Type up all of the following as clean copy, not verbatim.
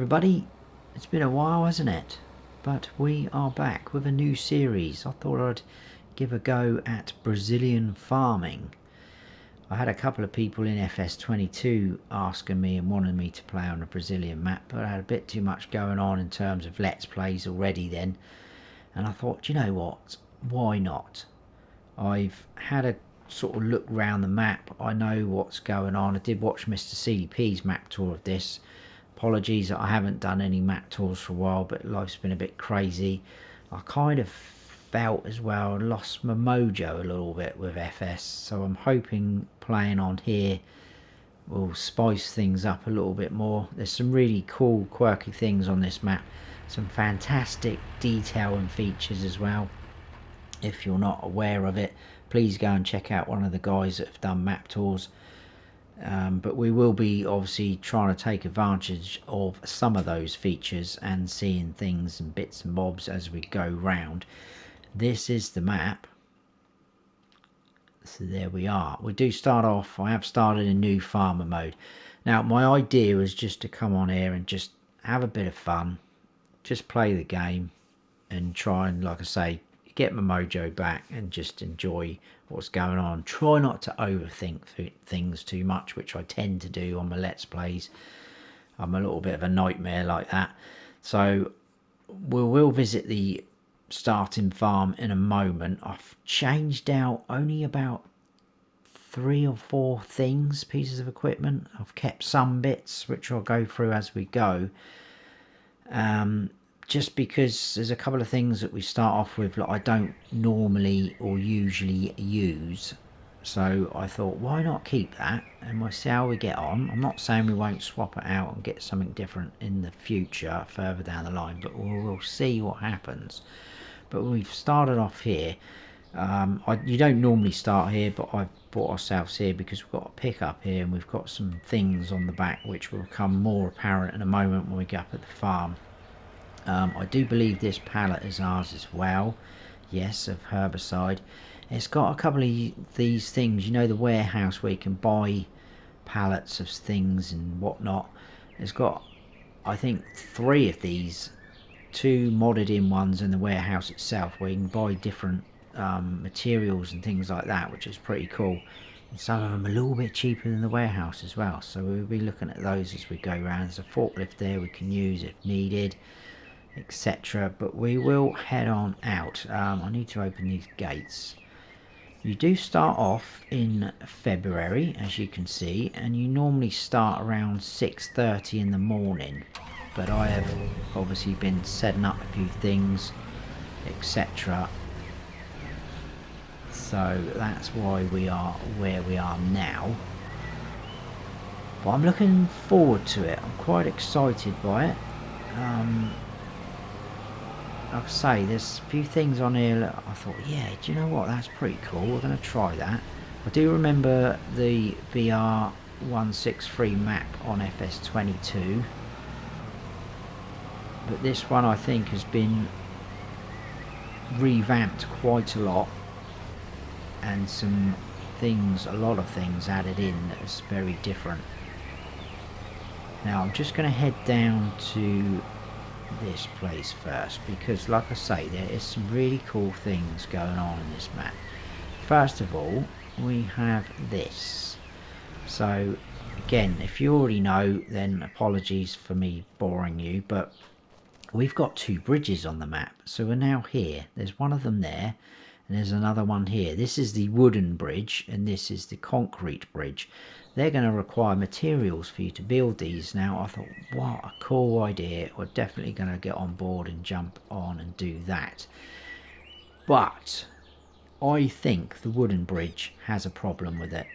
everybody, it's been a while, hasn't it? But we are back with a new series. I thought I'd give a go at Brazilian farming. I had a couple of people in FS22 asking me and wanting me to play on a Brazilian map, but I had a bit too much going on in terms of Let's Plays already then. And I thought, do you know what? Why not? I've had a sort of look around the map. I know what's going on. I did watch Mr. CDP's map tour of this. Apologies that I haven't done any map tours for a while, but life's been a bit crazy. I kind of felt as well lost my mojo a little bit with FS, so I'm hoping playing on here will spice things up a little bit more. There's some really cool quirky things on this map, some fantastic detail and features as well. If you're not aware of it, please go and check out one of the guys that have done map tours. But we will be obviously trying to take advantage of some of those features and seeing things and bits and bobs as we go round. This is the map, so there we are. We do start off, I have started a new farmer mode. Now my idea was just to come on here and just have a bit of fun, just play the game and try and, like I say, get my mojo back and just enjoy what's going on. Try not to overthink things too much, which I tend to do on my Let's Plays. I'm a little bit of a nightmare like that. So we'll visit the starting farm in a moment. I've changed out only about 3 or 4 pieces of equipment. I've kept some bits which I'll go through as we go. Just because there's a couple of things that we start off with that I don't normally or usually use, so I thought why not keep that and we'll see how we get on. I'm not saying we won't swap it out and get something different in the future further down the line, but we'll see what happens. But we've started off here. You don't normally start here, but I've brought ourselves here because we've got a pickup here and we've got some things on the back which will become more apparent in a moment when we get up at the farm. I do believe this pallet is ours as well. Yes, of herbicide. It's got a couple of these things, you know, the warehouse where you can buy pallets of things and whatnot. It's got, I think, 3 of these, 2 modded in ones in the warehouse itself where you can buy different materials and things like that, which is pretty cool. And some of them are a little bit cheaper than the warehouse as well, so we'll be looking at those as we go around. There's a forklift there we can use if needed, etc. But we will head on out. I need to open these gates. You do start off in February, as you can see, and you normally start around 6:30 in the morning, but I have obviously been setting up a few things, etc. So that's why we are where we are now. But I'm looking forward to it. I'm quite excited by it. Like I say, there's a few things on here that I thought, yeah, do you know what, that's pretty cool, we're going to try that. I do remember the BR-163 map on FS22, but this one I think has been revamped quite a lot, and some things, a lot of things added in that's very different. Now I'm just going to head down to this place first, because like I say, there is some really cool things going on in this map. First of all, we have this. So again, if you already know, then apologies for me boring you, but we've got 2 bridges on the map. So we're now here, there's one of them there and there's another one here. This is the wooden bridge and this is the concrete bridge. They're going to require materials for you to build these. Now I thought, what a cool idea, we're definitely going to get on board and jump on and do that. But I think the wooden bridge has a problem with it.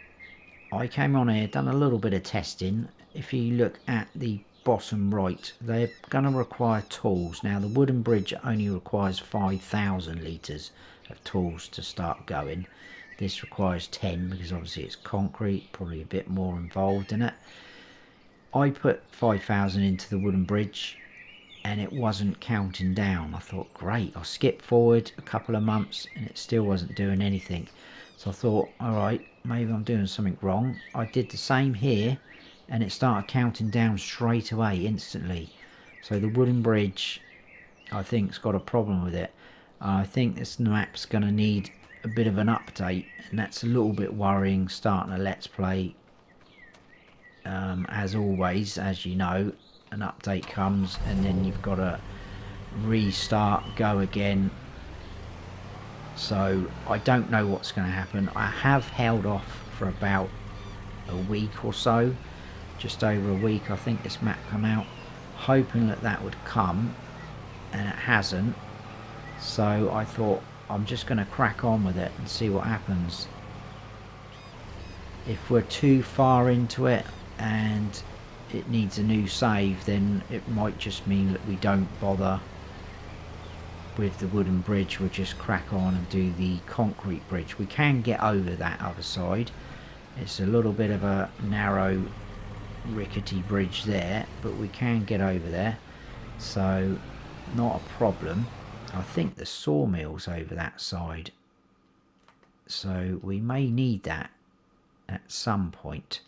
I came on here, done a little bit of testing. If you look at the bottom right, they're going to require tools. Now the wooden bridge only requires 5,000 litres of tools to start going. This requires 10 because obviously it's concrete, probably a bit more involved in it. I put 5,000 into the wooden bridge and it wasn't counting down. I thought, great, I'll skip forward a couple of months and it still wasn't doing anything. So I thought, alright, maybe I'm doing something wrong. I did the same here and it started counting down straight away, instantly. So the wooden bridge, I think, has got a problem with it. I think this map's going to need a bit of an update, and that's a little bit worrying starting a Let's Play. As always, as you know, an update comes and then you've got to restart, go again. So I don't know what's going to happen. I have held off for about a week or so, just over a week. I think this map come out, hoping that that would come, and it hasn't. So I thought I'm just going to crack on with it and see what happens. If we're too far into it and it needs a new save, then it might just mean that we don't bother with the wooden bridge. We'll just crack on and do the concrete bridge. We can get over that other side. It's a little bit of a narrow, rickety bridge there, but we can get over there, so not a problem. I think the sawmill's over that side, so we may need that at some point.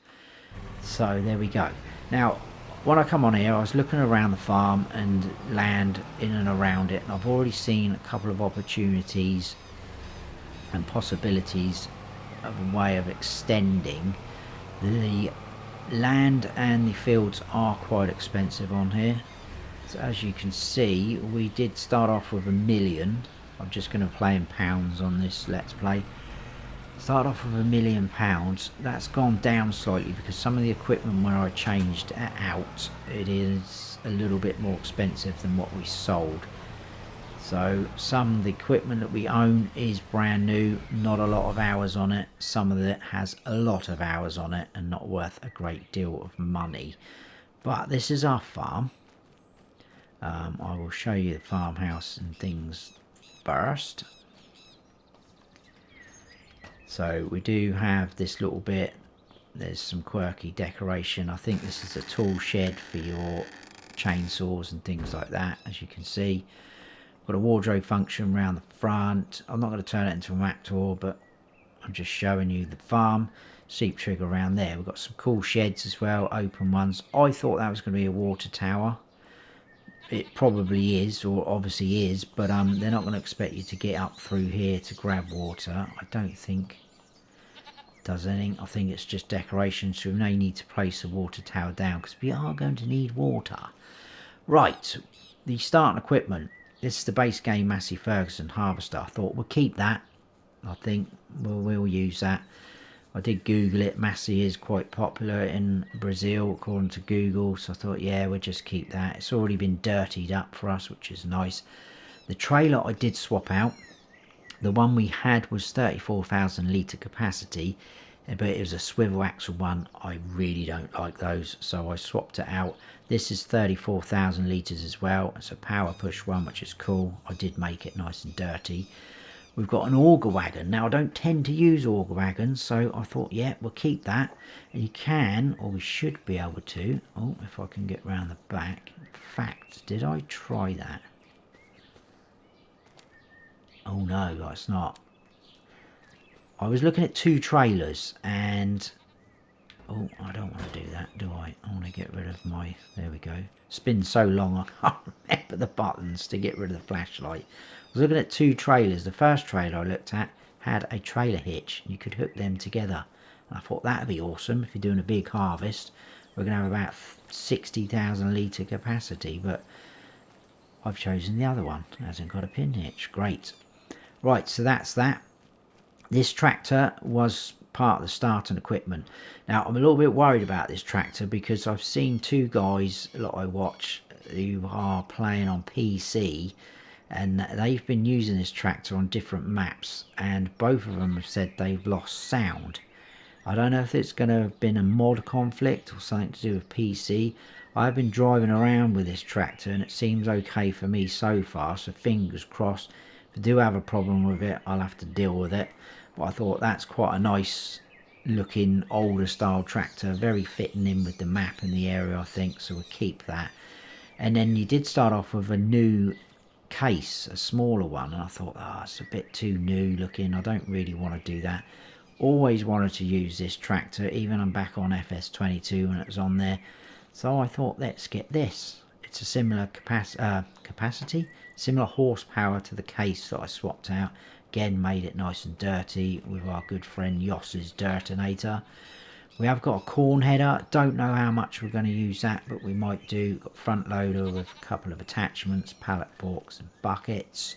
So there we go. Now when I come on here, I was looking around the farm and land in and around it, and I've already seen a couple of opportunities and possibilities of a way of extending. The land and the fields are quite expensive on here. So as you can see, we did start off with £1 million. I'm just going to play in pounds on this Let's Play. Start off with £1 million. That's gone down slightly because some of the equipment where I changed it out, it is a little bit more expensive than what we sold. So some of the equipment that we own is brand new, not a lot of hours on it. Some of it has a lot of hours on it and not worth a great deal of money. But this is our farm. I will show you the farmhouse and things first. So we do have this little bit. There's some quirky decoration. I think this is a tool shed for your chainsaws and things like that, as you can see. Got a wardrobe function around the front. I'm not going to turn it into a map tour, but I'm just showing you the farm. Sheep trigger around there. We've got some cool sheds as well, open ones. I thought that was going to be a water tower. It probably is, or obviously is, but they're not going to expect you to get up through here to grab water. I don't think it does anything. I think it's just decoration, so we may need to place a water tower down because we are going to need water. Right, the starting equipment. This is the base game Massey Ferguson harvester. I thought we'll keep that. I think we'll use that. I did Google it. Massey is quite popular in Brazil according to Google, so I thought, yeah, we'll just keep that. It's already been dirtied up for us, which is nice. The trailer I did swap out. The one we had was 34,000 litre capacity, but it was a swivel axle one. I really don't like those, so I swapped it out. This is 34,000 litres as well. It's a power push one, which is cool. I did make it nice and dirty. We've got an auger wagon. Now, I don't tend to use auger wagons, so I thought, yeah, we'll keep that. And you can, or we should be able to. Oh, if I can get round the back. In fact, did I try that? Oh, no, that's not. I was looking at 2 trailers, and... Oh, I don't want to do that, do I? I want to get rid of my... There we go. It's been so long, I can't remember the buttons to get rid of the flashlight. I was looking at 2 trailers. The first trailer I looked at had a trailer hitch. You could hook them together. And I thought that would be awesome if you're doing a big harvest. We're going to have about 60,000 litre capacity, but I've chosen the other one. It hasn't got a pin hitch. Great. Right, so that's that. This tractor was part of the starting equipment. Now, I'm a little bit worried about this tractor because I've seen 2 guys that I watch who are playing on PC, and they've been using this tractor on different maps, and both of them have said they've lost sound. I don't know if it's going to have been a mod conflict or something to do with PC. I've been driving around with this tractor and it seems okay for me so far, so fingers crossed. If I do have a problem with it, I'll have to deal with it. But I thought that's quite a nice looking older style tractor, very fitting in with the map and the area, I think, so we'll keep that. And then you did start off with a new case, a smaller one, and I thought, it's a bit too new looking. I don't really want to do that. Always wanted to use this tractor, even I'm back on FS22 when it was on there. So I thought, let's get this. it's a similar capacity, similar horsepower to the case that I swapped out. Again, made it nice and dirty with our good friend Yoss's Dirtinator. We have got a corn header. Don't know how much we're going to use that, but we might do. Got front loader with a couple of attachments, pallet forks and buckets.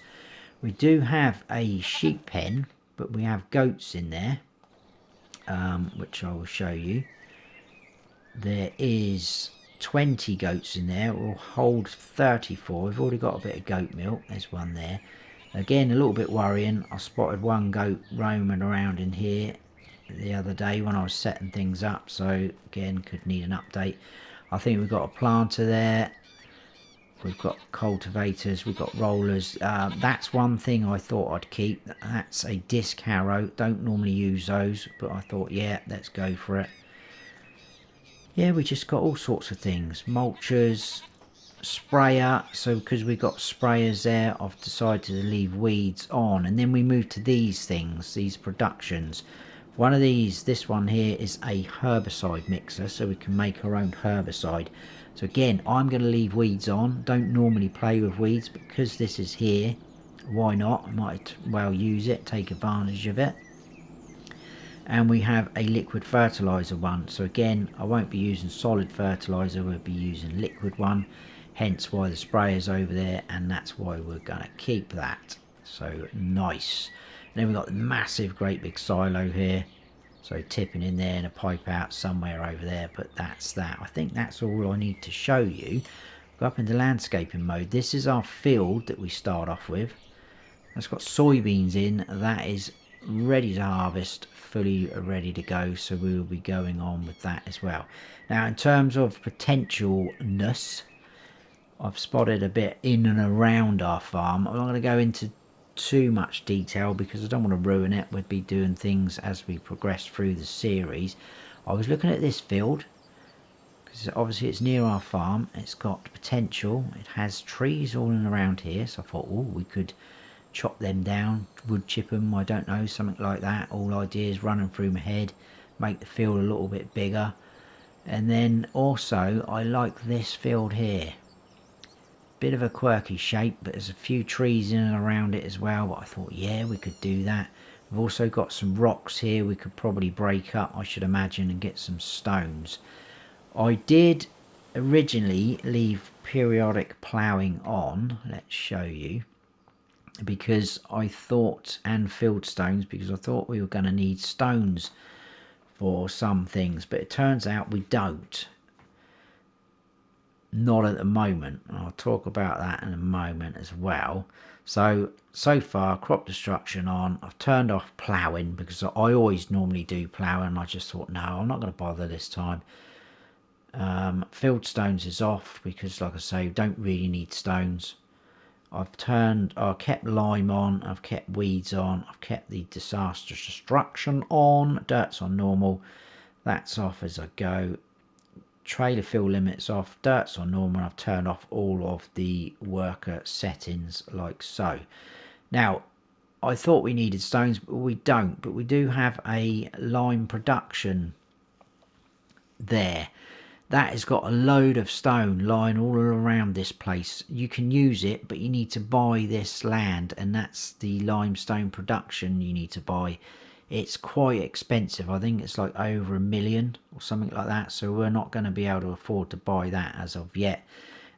We do have a sheep pen, but we have goats in there, which I will show you. There is 20 goats in there. We'll hold 34. We've already got a bit of goat milk. There's one there. Again, a little bit worrying. I spotted one goat roaming around in here the other day when I was setting things up, so again could need an update. I think we've got a planter there, we've got cultivators, we've got rollers. That's one thing I thought I'd keep. That's a disc harrow. Don't normally use those, but I thought, yeah, let's go for it. Yeah, we just got all sorts of things. Mulchers, sprayer. So because we've got sprayers there, I've decided to leave weeds on. And then we move to these things, these productions. One of these, this one here, is a herbicide mixer, so we can make our own herbicide. So again, I'm going to leave weeds on. Don't normally play with weeds, but because this is here, why not? I might well use it, take advantage of it. And we have a liquid fertilizer one. So again, I won't be using solid fertilizer, we'll be using liquid one. Hence why the sprayer's over there, and that's why we're going to keep that. So nice. And then we've got the massive, great big silo here. So tipping in there and a pipe out somewhere over there. But that's that. I think that's all I need to show you. Go up into landscaping mode. This is our field that we start off with. It's got soybeans in. That is ready to harvest, fully ready to go. So we will be going on with that as well. Now in terms of potentialness, I've spotted a bit in and around our farm. I'm not going to go into too much detail because I don't want to ruin it. We'll be doing things as we progress through the series. I was looking at this field because obviously it's near our farm. It's got potential. It has trees all in around here, so I thought, oh, we could chop them down, wood chip them, I don't know, something like that. All ideas running through my head, make the field a little bit bigger. And then also I like this field here. Bit of a quirky shape, but there's a few trees in and around it as well. But I thought, yeah, we could do that. We've also got some rocks here we could probably break up, I should imagine, and get some stones. I did originally leave periodic ploughing on. Let's show you. Because I thought, and field stones, because I thought we were going to need stones for some things. But it turns out we don't. Not at the moment. I'll talk about that in a moment as well. So far, crop destruction on. I've turned off ploughing because I always normally do ploughing, and I just thought, no, I'm not going to bother this time. Field stones is off because, like I say, don't really need stones. I kept lime on, I've kept weeds on, I've kept the disastrous destruction on, dirt's on normal, that's off as I go. Trailer fill limits off, dirt's on normal. I've turned off all of the worker settings like so. Now I thought we needed stones, but we don't, but we do have a lime production there that has got a load of stone lying all around this place. You can use it, but you need to buy this land, and that's the limestone production you need to buy. It's quite expensive. I think it's like over $1 million or something like that. So we're not going to be able to afford to buy that as of yet.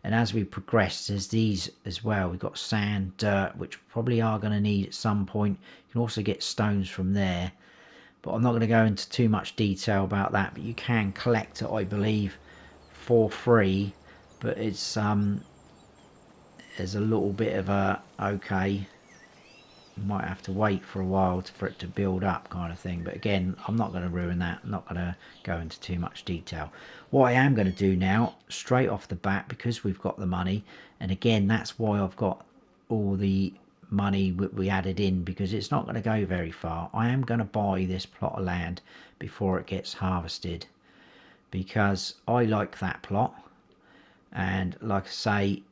And as we progress, there's these as well. We've got sand, dirt, which we probably are going to need at some point. You can also get stones from there. But I'm not going to go into too much detail about that. But you can collect it, I believe, for free. But it's there's a little bit of a, okay, might have to wait for a while for it to build up kind of thing. But again, I'm not going to ruin that. I'm not going to go into too much detail. What I am going to do now, straight off the bat, because we've got the money, and again, that's why I've got all the money we added in, because it's not going to go very far. I am going to buy this plot of land before it gets harvested, because I like that plot, and like I say,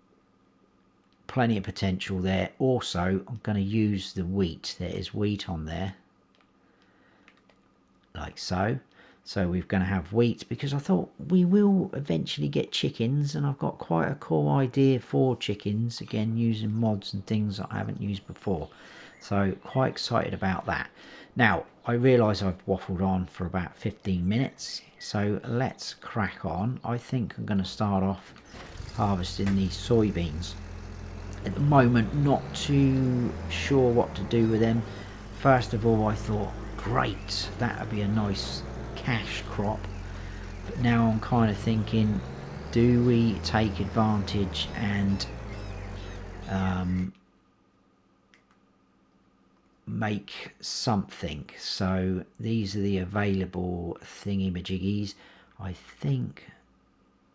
plenty of potential there. Also, I'm going to use the wheat. There is wheat on there, like so. So we're going to have wheat, because I thought we will eventually get chickens, and I've got quite a cool idea for chickens, again using mods and things that I haven't used before. So quite excited about that. Now I realise I've waffled on for about 15 minutes, so let's crack on. I think I'm going to start off harvesting these soybeans. At the moment, not too sure what to do with them. First of all, I thought, great, that would be a nice cash crop. But now I'm kind of thinking, do we take advantage and make something? So these are the available thingy-majiggies. I think,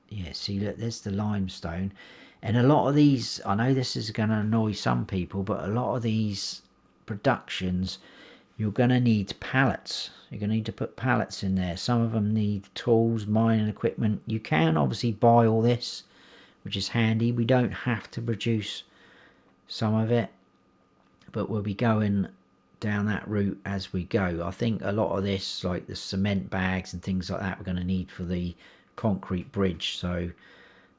yeah, see, look, there's the limestone. And a lot of these, I know this is going to annoy some people, but a lot of these productions, you're going to need pallets. You're going to need to put pallets in there. Some of them need tools, mining equipment. You can obviously buy all this, which is handy. We don't have to produce some of it, but we'll be going down that route as we go. I think a lot of this, like the cement bags and things like that, we're going to need for the concrete bridge. So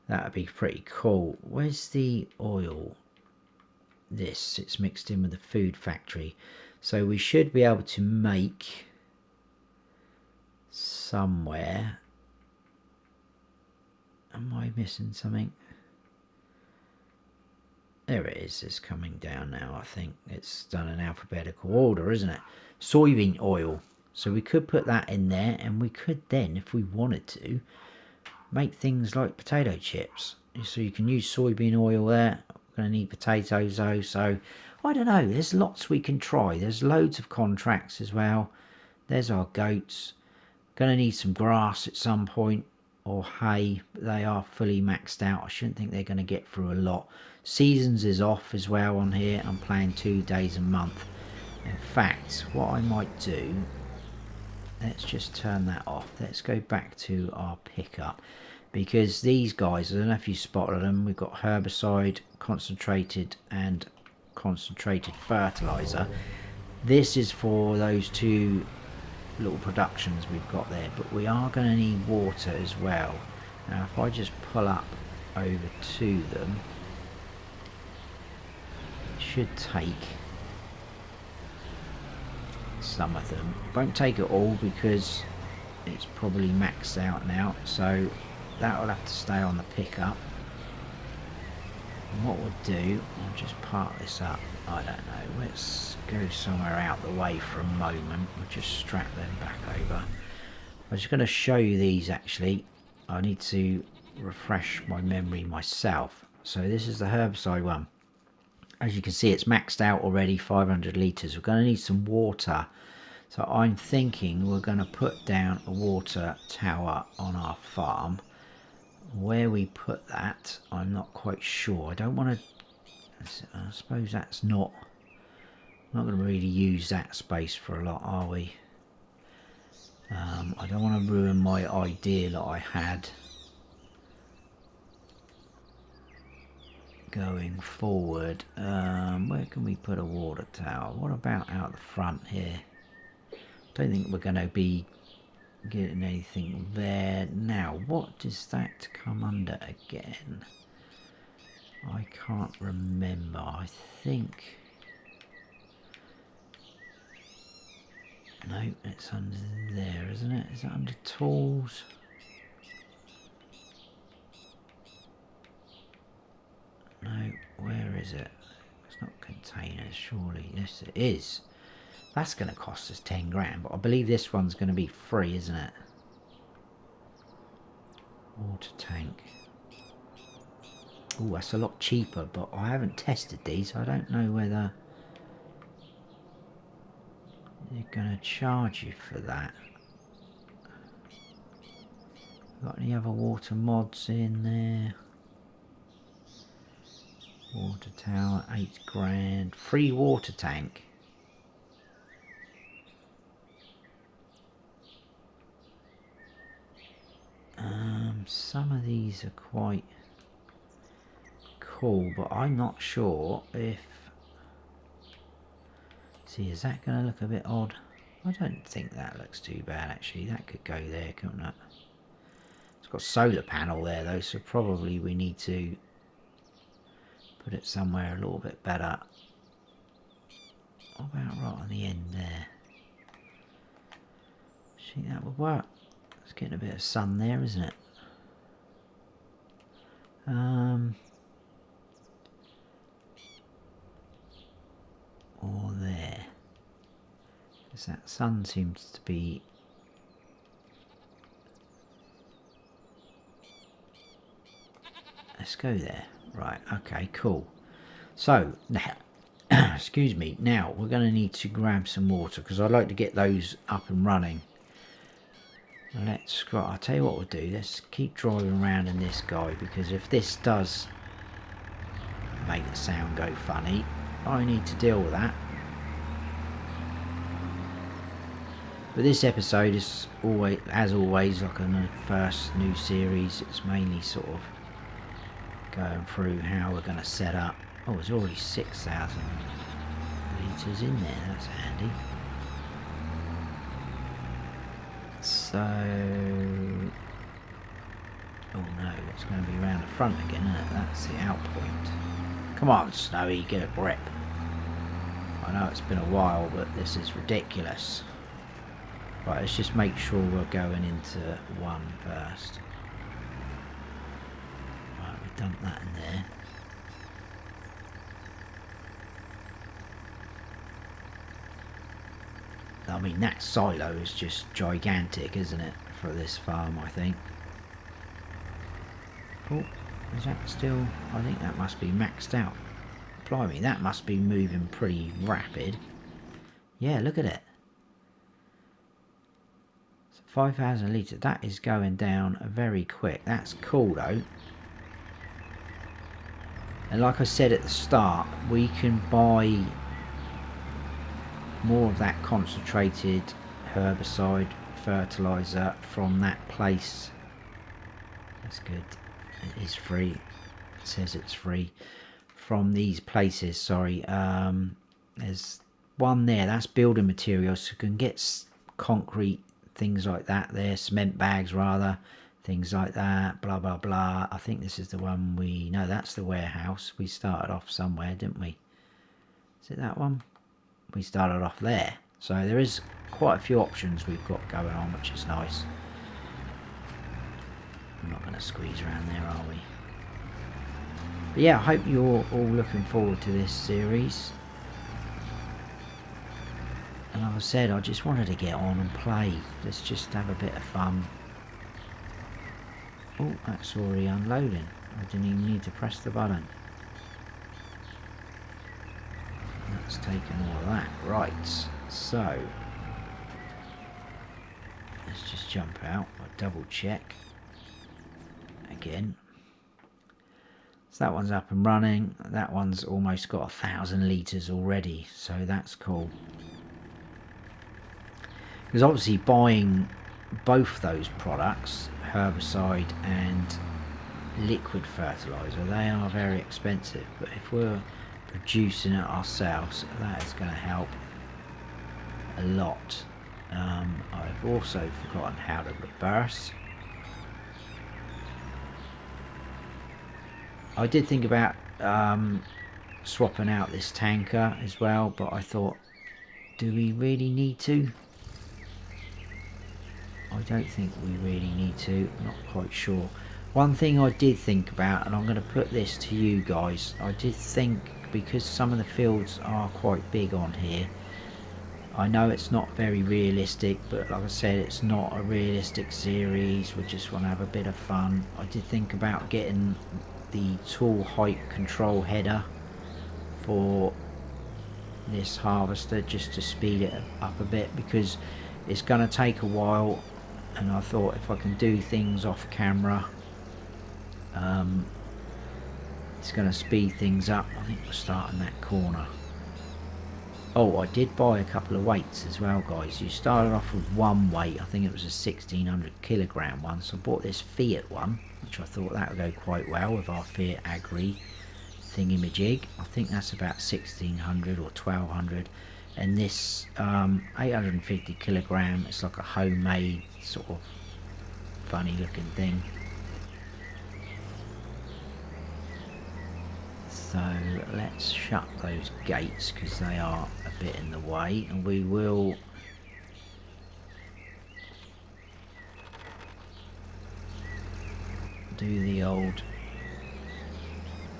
that would be pretty cool. Where's the oil? This, it's mixed in with the food factory. So we should be able to make somewhere. Am I missing something? There it is. It's coming down now. I think it's done in alphabetical order, isn't it? Soybean oil. So we could put that in there, and we could then, if we wanted to, make things like potato chips. So you can use soybean oil there. We're going to need potatoes though, so I don't know, there's lots we can try. There's loads of contracts as well. There's our goats. Going to need some grass at some point, or hay, but they are fully maxed out. I shouldn't think they're going to get through a lot. Seasons is off as well on here. I'm playing 2 days a month. In fact, what I might do, let's just turn that off. Let's go back to our pickup, because these guys, I don't know if you spotted them, we've got herbicide, concentrated and concentrated fertilizer. This is for those 2 little productions we've got there, but we are going to need water as well. Now if I just pull up over to them, it should take some of them. Won't take it all because it's probably maxed out now, so that will have to stay on the pickup. And what we'll do, I'll just park this up. I don't know, let's go somewhere out the way for a moment. We'll just strap them back over. I'm just going to show you these actually. I need to refresh my memory myself. So this is the herbicide one. As you can see, it's maxed out already, 500 litres. We're going to need some water. So I'm thinking we're going to put down a water tower on our farm. Where we put that, I'm not quite sure. I don't want to, I suppose that's not going to really use that space for a lot, are we? I don't want to ruin my idea that I had going forward. Where can we put a water tower? What about out the front here? Don't think we're going to be getting anything there. Now, what does that come under again? I can't remember. I think, no, it's under there, isn't it? Is it under tools? No, where is it? It's not containers, surely. Yes, it is. That's going to cost us 10 grand, but I believe this one's going to be free, isn't it? Water tank. Oh, that's a lot cheaper, but I haven't tested these. I don't know whether they're going to charge you for that. Got any other water mods in there? Water tower, 8 grand. Free water tank. Some of these are quite cool, but I'm not sure if... See, is that going to look a bit odd? I don't think that looks too bad actually. That could go there, couldn't it? It's got a solar panel there though, so probably we need to put it somewhere a little bit better. What about right on the end there? I think that would work. It's getting a bit of sun there, isn't it? Or there. Because that sun seems to be... Let's go there. Right, okay, cool. So, now, excuse me, now we're going to need to grab some water because I'd like to get those up and running. Let's, I'll tell you what we'll do. Let's keep driving around in this guy because if this does make the sound go funny, I need to deal with that. But this episode is always, as always, like on the first new series, it's mainly sort of going through how we're going to set up. Oh, there's already 6,000 litres in there, that's handy. So, oh no, it's going to be around the front again, isn't it? That's the out point. Come on, Snowy, get a grip. I know it's been a while, but this is ridiculous. Right, let's just make sure we're going into one first. Right, we've dumped that in there. I mean, that silo is just gigantic, isn't it, for this farm, I think. Oh, is that still... I think that must be maxed out. Blimey, that must be moving pretty rapid. Yeah, look at it. 5,000 litres. That is going down very quick. That's cool, though. And like I said at the start, we can buy more of that concentrated herbicide fertilizer from that place. That's good. It is free. It says it's free from these places. Sorry, there's one there. That's building materials, so you can get concrete, things like that there, cement bags rather, things like that, blah blah blah. I think this is the one we... No, that's the warehouse. We started off somewhere, didn't we? Is it that one? We started off there, so there is quite a few options we've got going on, which is nice. We're not going to squeeze around there, are we? But yeah, I hope you're all looking forward to this series. And like I said, I just wanted to get on and play. Let's just have a bit of fun. Oh, that's already unloading. I didn't even need to press the button. That's taken all of that. Right, so let's just jump out. I'll double check again. So that one's up and running. That one's almost got 1,000 litres already, so that's cool. Because obviously buying both those products, herbicide and liquid fertilizer, they are very expensive, but if we're producing it ourselves, that is going to help a lot. I've also forgotten how to reverse. I did think about swapping out this tanker as well, but I thought, do we really need to? I don't think we really need to. I'm not quite sure. One thing I did think about, and I'm going to put this to you guys, I did think, because some of the fields are quite big on here, I know it's not very realistic, but like I said, it's not a realistic series. We just want to have a bit of fun. I did think about getting the tool height control header for this harvester just to speed it up a bit, because it's going to take a while, and I thought if I can do things off camera, it's going to speed things up. I think we're starting that corner. Oh, I did buy a couple of weights as well, guys. You started off with one weight. I think it was a 1,600 kilogram one. So I bought this Fiat one, which I thought that would go quite well with our Fiat Agri thingy-majig. I think that's about 1,600 or 1,200. And this 850 kilogram, it's like a homemade sort of funny looking thing. So let's shut those gates because they are a bit in the way, and we will do the old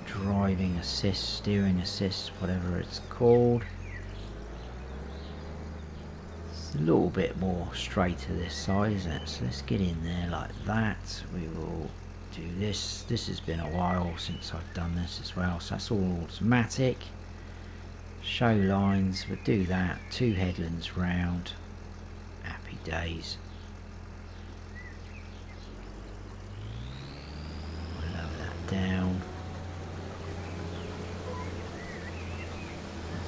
driving assist, steering assist, whatever it's called. It's a little bit more straighter this side, isn't it? So let's get in there like that. We will do this. This has been a while since I've done this as well, so that's all automatic. Show lines, we'll do that. 2 headlands round. Happy days. We'll lower that down.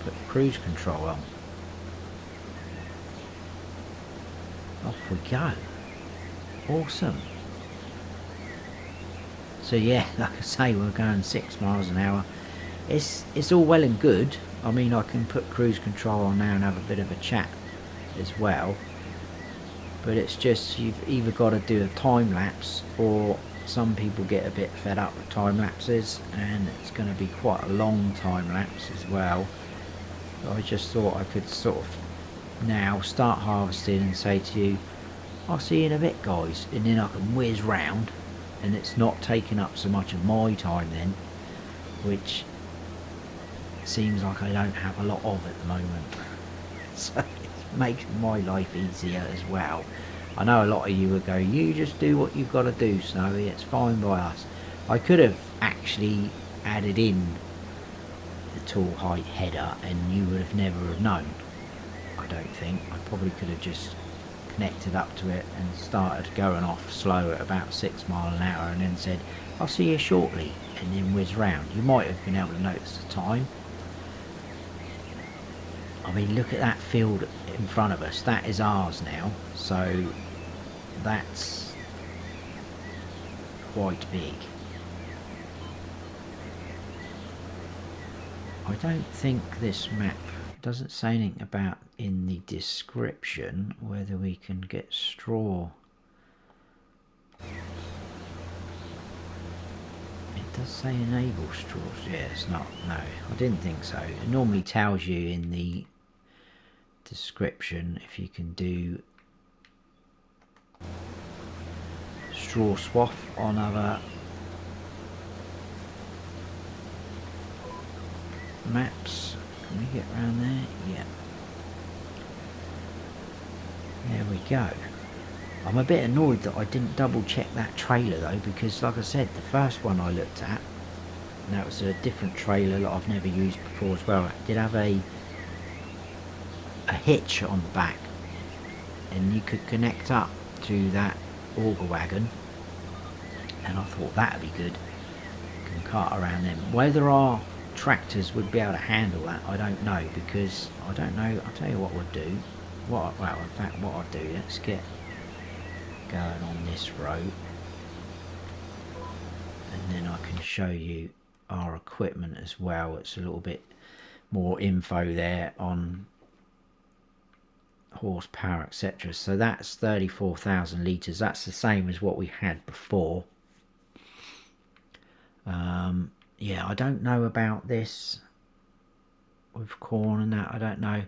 Put cruise control on. Off we go. Awesome. So yeah, like I say, we're going 6 miles an hour. It's all well and good. I mean, I can put cruise control on now and have a bit of a chat as well. But it's just, you've either got to do a time lapse, or some people get a bit fed up with time lapses, and it's going to be quite a long time lapse as well. So I just thought I could sort of now start harvesting and say to you, I'll see you in a bit guys, and then I can whiz round and it's not taking up so much of my time then, which seems like I don't have a lot of at the moment. So it makes my life easier as well. I know a lot of you would go, you just do what you've got to do, Snowy, it's fine by us. I could have actually added in the tall height header and you would have never have known. I don't think. I probably could have just connected up to it and started going off slow at about 6 miles an hour and then said, I'll see you shortly, and then whiz round. You might have been able to notice the time. I mean, look at that field in front of us. That is ours now, so that's quite big. I don't think this map doesn't say anything about in the description whether we can get straw. It does say enable straws. Yeah, it's not. No, I didn't think so. It normally tells you in the description if you can do straw swath on other maps. Can we get around there? Yeah. There we go. I'm a bit annoyed that I didn't double check that trailer though, because like I said, the first one I looked at, and that was a different trailer that I've never used before as well. It did have a hitch on the back, and you could connect up to that auger wagon, and I thought that'd be good. You can cart around them. Whether our tractors would be able to handle that, I don't know, because I don't know. I'll tell you what we'll do. Well, in fact, what I'll do, let's get going on this road, and then I can show you our equipment as well. It's a little bit more info there on horsepower, etc. So that's 34,000 litres. That's the same as what we had before. Yeah, I don't know about this with corn and that. I don't know.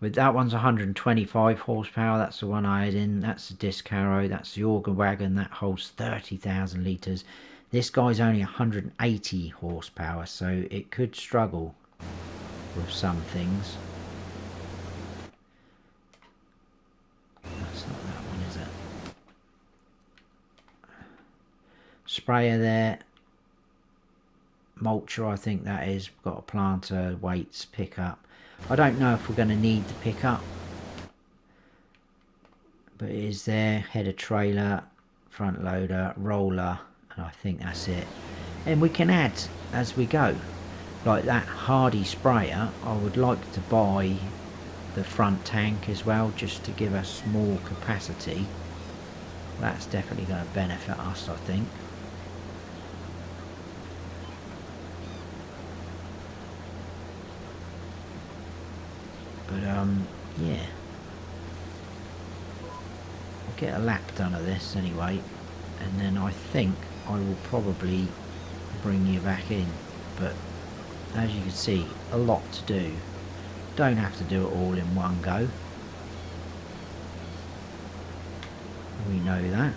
With that one's 125 horsepower. That's the one I had in. That's the disc harrow. That's the auger wagon. That holds 30,000 litres. This guy's only 180 horsepower, so it could struggle with some things. That's not that one, is it? Sprayer there. Mulcher, I think that is. We've got a planter, weights, pickup. I don't know if we're going to need the pickup, but it is there. Header trailer, front loader, roller, and I think that's it. And we can add as we go. Like that Hardy sprayer, I would like to buy the front tank as well, just to give us more capacity. That's definitely going to benefit us, I think. But yeah, I'll get a lap done of this anyway, and then I think I will probably bring you back in. But as you can see, a lot to do. Don't have to do it all in one go. We know that.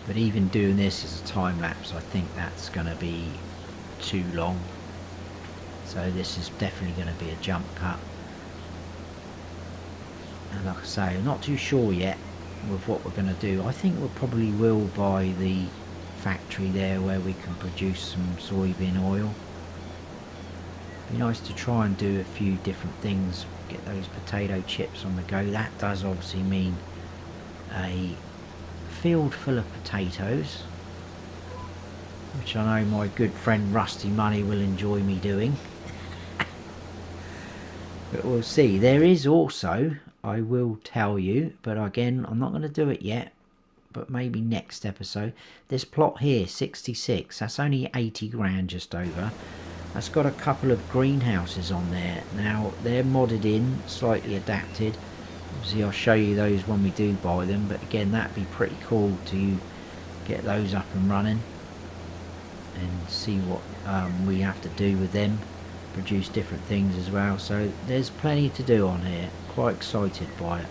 But even doing this as a time lapse, I think that's going to be too long. So this is definitely going to be a jump cut. And like I say, I'm not too sure yet with what we're going to do. I think we probably will buy the factory there where we can produce some soybean oil. Be nice to try and do a few different things, get those potato chips on the go. That does obviously mean a field full of potatoes, which I know my good friend Rusty Money will enjoy me doing. But we'll see. There is also, I will tell you, but again I'm not going to do it yet, but maybe next episode, this plot here, 66, that's only 80 grand just over. That's got a couple of greenhouses on there. Now they're modded in, slightly adapted. Obviously I'll show you those when we do buy them, but again that'd be pretty cool to get those up and running and see what we have to do with them, produce different things as well. So there's plenty to do on here, quite excited by it.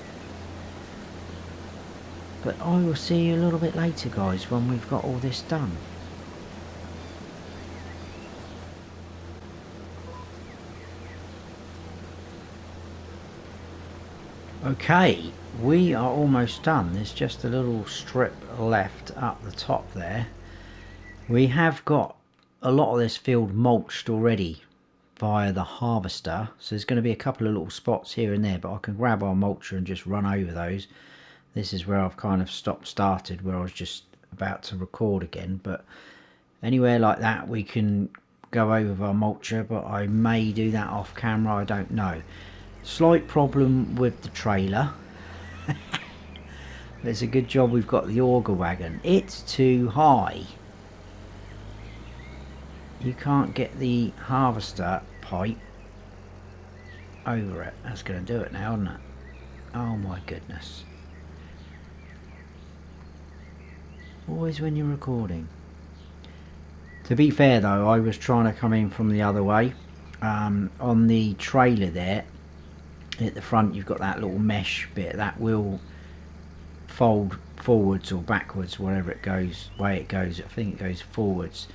But I will see you a little bit later guys when we've got all this done. Okay, we are almost done. There's just a little strip left up the top there. We have got a lot of this field mulched already via the harvester, so there's going to be a couple of little spots here and there, but I can grab our mulcher and just run over those. This is where I've kind of started, where I was just about to record again, but anywhere like that we can go over with our mulcher, but I may do that off camera, I don't know. Slight problem with the trailer. It's a good job we've got the auger wagon. It's too high. You can't get the harvester pipe over it. That's going to do it now, isn't it? Oh my goodness. Always when you're recording. To be fair though, I was trying to come in from the other way. On the trailer there, at the front you've got that little mesh bit that will fold forwards or backwards, whatever it goes, way it goes. I think it goes forwards,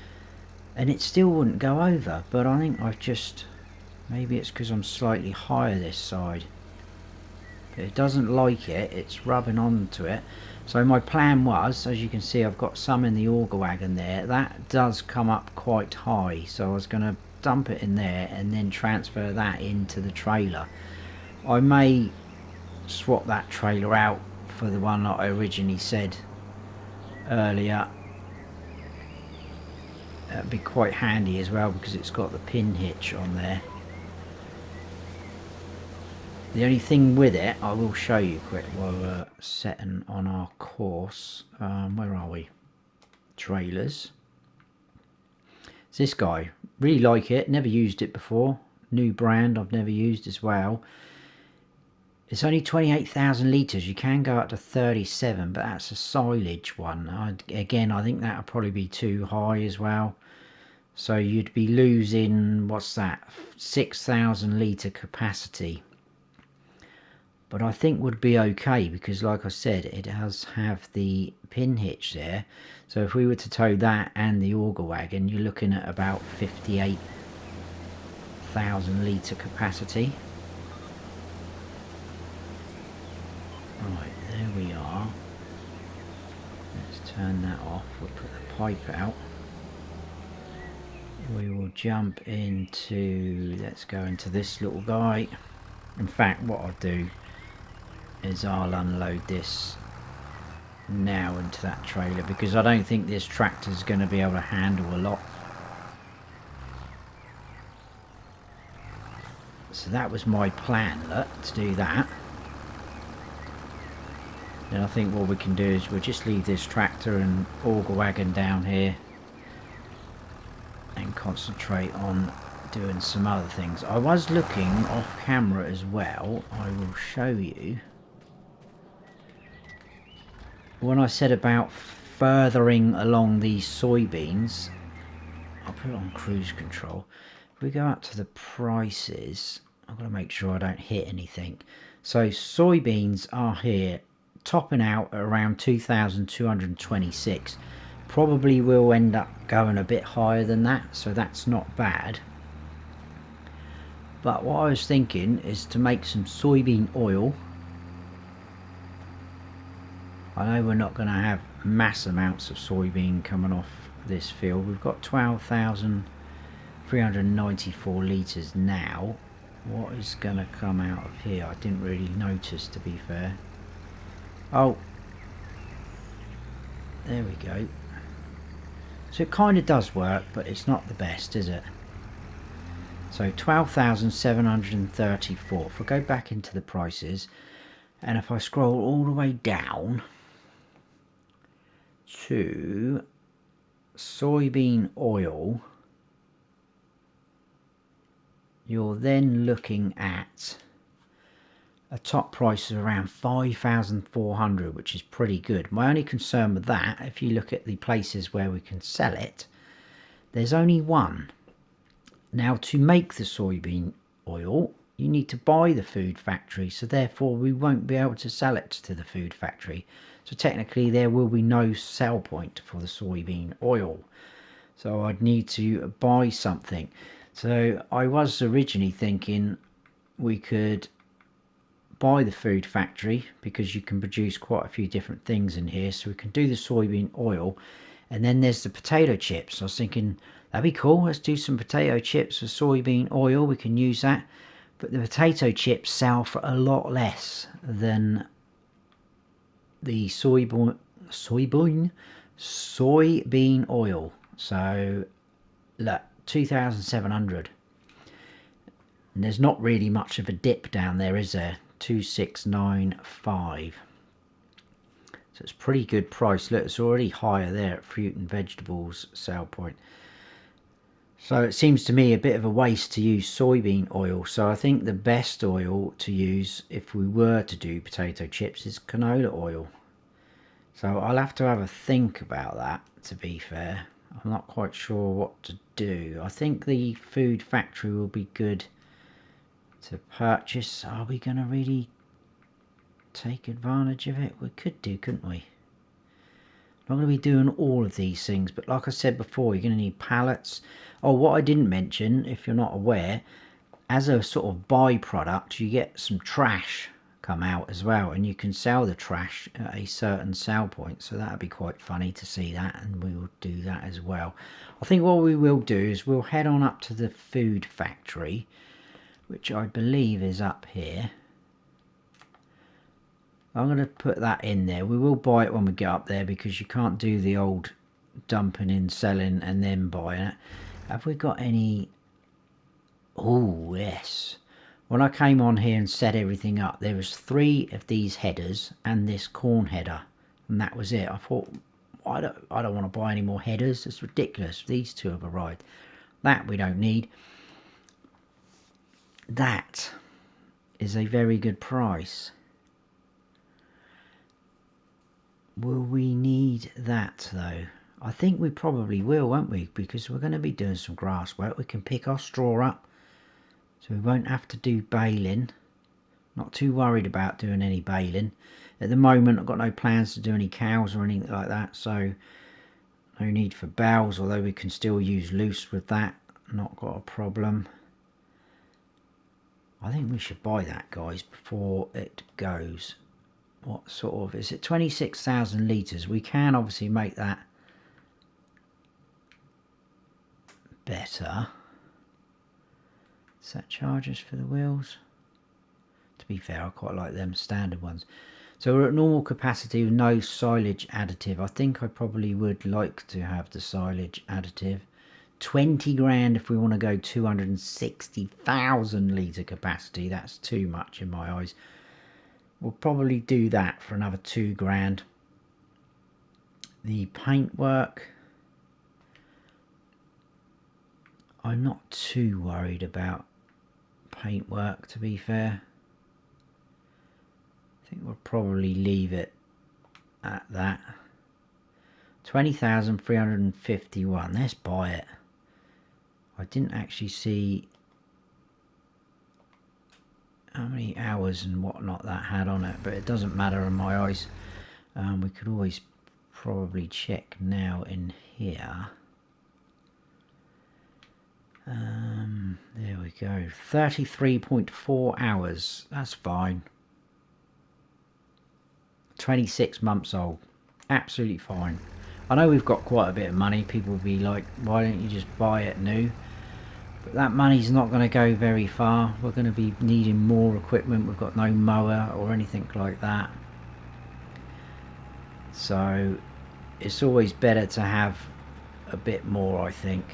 and it still wouldn't go over. But I think I've just, maybe it's because I'm slightly higher this side, but it doesn't like it, it's rubbing onto it. So my plan was, as you can see, I've got some in the auger wagon there, that does come up quite high, so I was going to dump it in there and then transfer that into the trailer. I may swap that trailer out for the one that I originally said earlier. That'd be quite handy as well because it's got the pin hitch on there. The only thing with it, I will show you quick while we're setting on our course. Where are we? Trailers. It's this guy. Really like it. Never used it before. New brand I've never used as well. It's only 28,000 litres. You can go up to 37, but that's a silage one. Again, I think that would probably be too high as well. So you'd be losing, what's that, 6,000 litre capacity. But I think would be okay because, like I said, it does have the pin hitch there. So if we were to tow that and the auger wagon, you're looking at about 58,000 litre capacity. Right, there we are. Let's turn that off. We'll put the pipe out. We will jump into, let's go into this little guy. In fact, what I'll do is I'll unload this now into that trailer because I don't think this tractor is going to be able to handle a lot. So that was my plan, look, to do that. Then I think what we can do is we'll just leave this tractor and auger wagon down here and concentrate on doing some other things. I was looking off camera as well. I will show you. When I said about furthering along these soybeans, I'll put it on cruise control. If we go up to the prices, I've got to make sure I don't hit anything. So soybeans are here, topping out at around 2,226. Probably will end up going a bit higher than that, so that's not bad. But what I was thinking is to make some soybean oil. I know we're not going to have mass amounts of soybean coming off this field. We've got 12,394 litres now. What is going to come out of here? I didn't really notice, to be fair. Oh, there we go. So it kind of does work, but it's not the best, is it? So 12,734. If I go back into the prices, and if I scroll all the way down to soybean oil, you're then looking at a top price of around 5,400, which is pretty good. My only concern with that, if you look at the places where we can sell it, there's only one. Now, to make the soybean oil, you need to buy the food factory, so therefore we won't be able to sell it to the food factory. So technically there will be no sell point for the soybean oil. So I'd need to buy something. So I was originally thinking we could buy the food factory, because you can produce quite a few different things in here. So we can do the soybean oil, and then there's the potato chips. I was thinking that'd be cool. Let's do some potato chips with soybean oil. We can use that, but the potato chips sell for a lot less than the soybean oil. So look, 2,700, and there's not really much of a dip down there, is there? 2,695. So it's pretty good price. Look, it's already higher there at fruit and vegetables sale point. So it seems to me a bit of a waste to use soybean oil. So I think the best oil to use if we were to do potato chips is canola oil. So I'll have to have a think about that, to be fair. I'm not quite sure what to do. I think the food factory will be good to purchase. Are we going to really take advantage of it? We could do, couldn't we? I'm not going to be doing all of these things, but like I said before, you're going to need pallets. Oh, what I didn't mention, if you're not aware, as a sort of byproduct, you get some trash come out as well, and you can sell the trash at a certain sell point. So that'd be quite funny to see that, and we will do that as well. I think what we will do is we'll head on up to the food factory, which I believe is up here. I'm going to put that in there. We will buy it when we get up there, because you can't do the old dumping in, selling, and then buying it. Have we got any? Oh, yes. When I came on here and set everything up, there was 3 of these headers and this corn header, and that was it. I thought, I don't want to buy any more headers. It's ridiculous. These 2 have arrived. That we don't need. That is a very good price. Will we need that though? I think we probably will, won't we? Because we're going to be doing some grass work. We can pick our straw up, so we won't have to do baling. Not too worried about doing any baling. At the moment, I've got no plans to do any cows or anything like that, so no need for bales, although we can still use loose with that. Not got a problem. I think we should buy that, guys, before it goes. What sort of, is it 26,000 litres? We can obviously make that better. Set charges for the wheels. To be fair, I quite like them standard ones. So we're at normal capacity with no silage additive. I think I probably would like to have the silage additive. 20 grand if we want to go 260,000 litre capacity. That's too much in my eyes. we'll probably do that for another £2 grand. The paintwork, I'm not too worried about paintwork, to be fair. I think we'll probably leave it at that. 20,351. Let's buy it. I didn't actually see how many hours and whatnot that had on it, but it doesn't matter in my eyes. We could always probably check now in here. There we go. 33.4 hours. That's fine. 26 months old. Absolutely fine. I know we've got quite a bit of money. People will be like, why don't you just buy it new? But that money's not going to go very far. We're going to be needing more equipment. We've got no mower or anything like that. So it's always better to have a bit more, I think.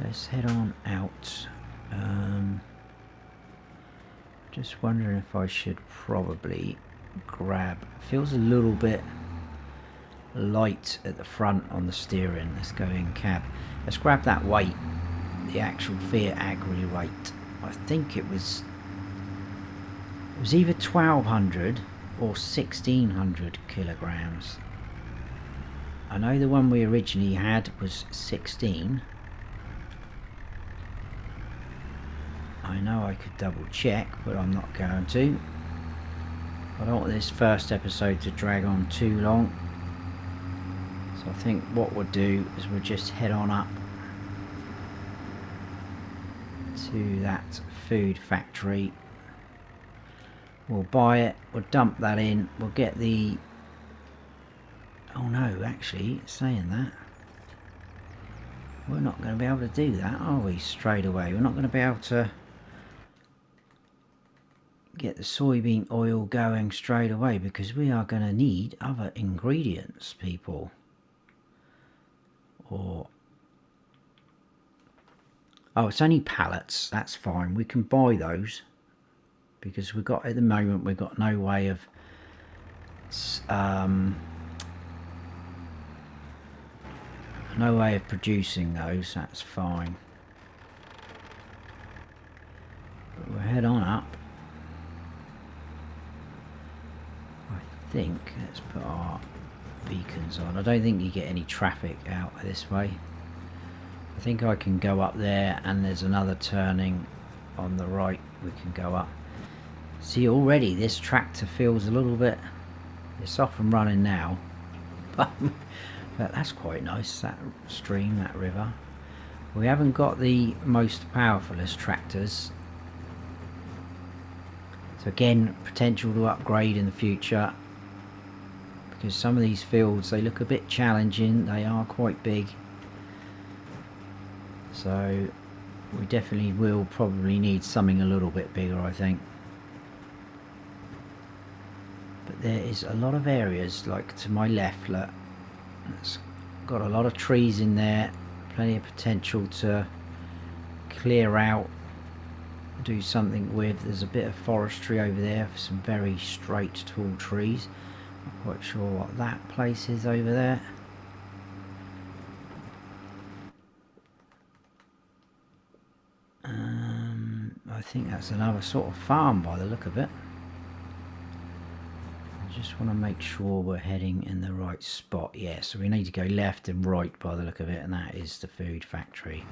Let's head on out. Just wondering if I should probably grab, feels a little bit light at the front on the steering. Let's go in cab. Let's grab that weight, the actual Fiat Agri weight. I think it was either 1200 or 1600 kilograms. I know the one we originally had was 16. I know I could double check, but I'm not going to. I don't want this first episode to drag on too long. So I think what we'll do is we'll just head on up to that food factory. We'll buy it, we'll dump that in, we'll get the... Oh no, actually, saying that, we're not going to be able to do that, are we, straight away? We're not going to be able to get the soybean oil going straight away because we are going to need other ingredients, people. Or... oh, it's only pallets, that's fine. We can buy those because we've got, at the moment, we've got no way of producing those. That's fine. But we'll head on up. I think, let's put our beacons on. I don't think you get any traffic out this way. I think I can go up there, and there's another turning on the right we can go up. See, already this tractor feels a little bit, it's off and running now, but that's quite nice, that stream, that river. We haven't got the most powerfulest tractors, so again, potential to upgrade in the future, because some of these fields, they look a bit challenging, they are quite big, so we definitely will probably need something a little bit bigger, I think. But there is a lot of areas, like to my left, look, it's got a lot of trees in there, plenty of potential to clear out, do something with. There's a bit of forestry over there for some very straight tall trees. Not quite sure what that place is over there. I think that's another sort of farm by the look of it. I just want to make sure we're heading in the right spot. Yeah, so we need to go left and right by the look of it, and that is the food factory.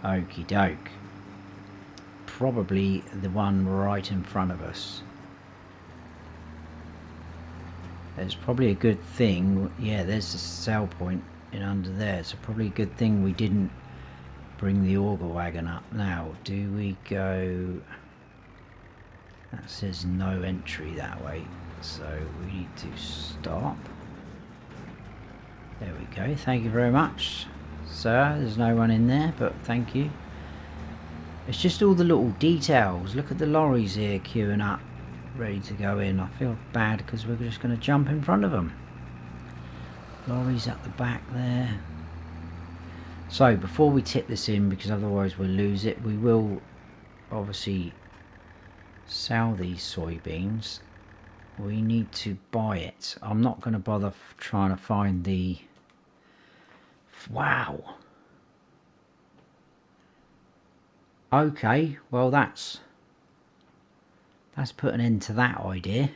Okie doke. Probably the one right in front of us. It's probably a good thing. Yeah, there's the sell point in under there. So probably a good thing we didn't bring the auger wagon up. Now, do we go... that says no entry that way. So we need to stop. There we go. Thank you very much, sir. There's no one in there, but thank you. It's just all the little details. Look at the lorries here queuing up, ready to go in. I feel bad because we're just going to jump in front of them. Lorries at the back there. So before we tip this in, because otherwise we'll lose it, we will obviously sell these soybeans, we need to buy it. I'm not going to bother trying to find the... Wow. Okay, well that's put an end to that idea.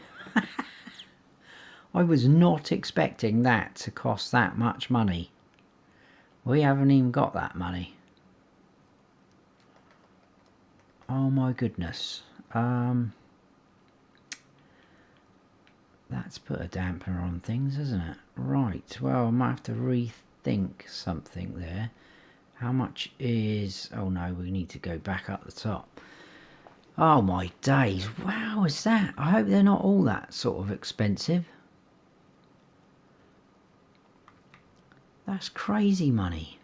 I was not expecting that to cost that much money. We haven't even got that money. Oh my goodness. That's put a dampener on things, isn't it? Right, well I might have to rethink something there. How much is... Oh no, we need to go back up the top. Oh my days, wow, is that? I hope they're not all that sort of expensive. That's crazy money.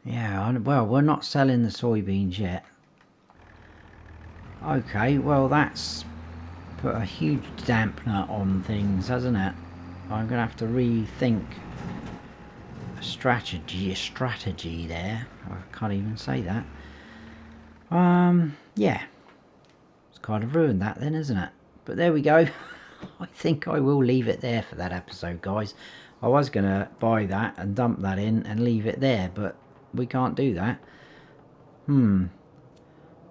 Yeah, well, we're not selling the soybeans yet. Okay, well that's put a huge dampener on things, hasn't it? I'm going to have to rethink a strategy there. I can't even say that. Yeah. It's kind of ruined that then, isn't it? But there we go. I think I will leave it there for that episode, guys. I was going to buy that and dump that in and leave it there, but we can't do that.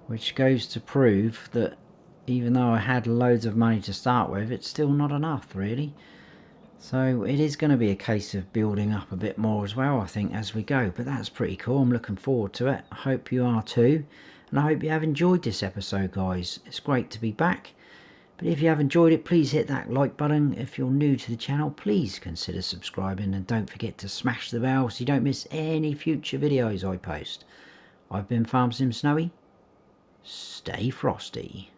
Which goes to prove that even though I had loads of money to start with, it's still not enough, really. So it is going to be a case of building up a bit more as well, I think, as we go. But that's pretty cool. I'm looking forward to it. I hope you are too. And I hope you have enjoyed this episode, guys. It's great to be back. But if you have enjoyed it, please hit that like button. If you're new to the channel, please consider subscribing. And don't forget to smash the bell so you don't miss any future videos I post. I've been Farm Sim Snowy. Stay frosty.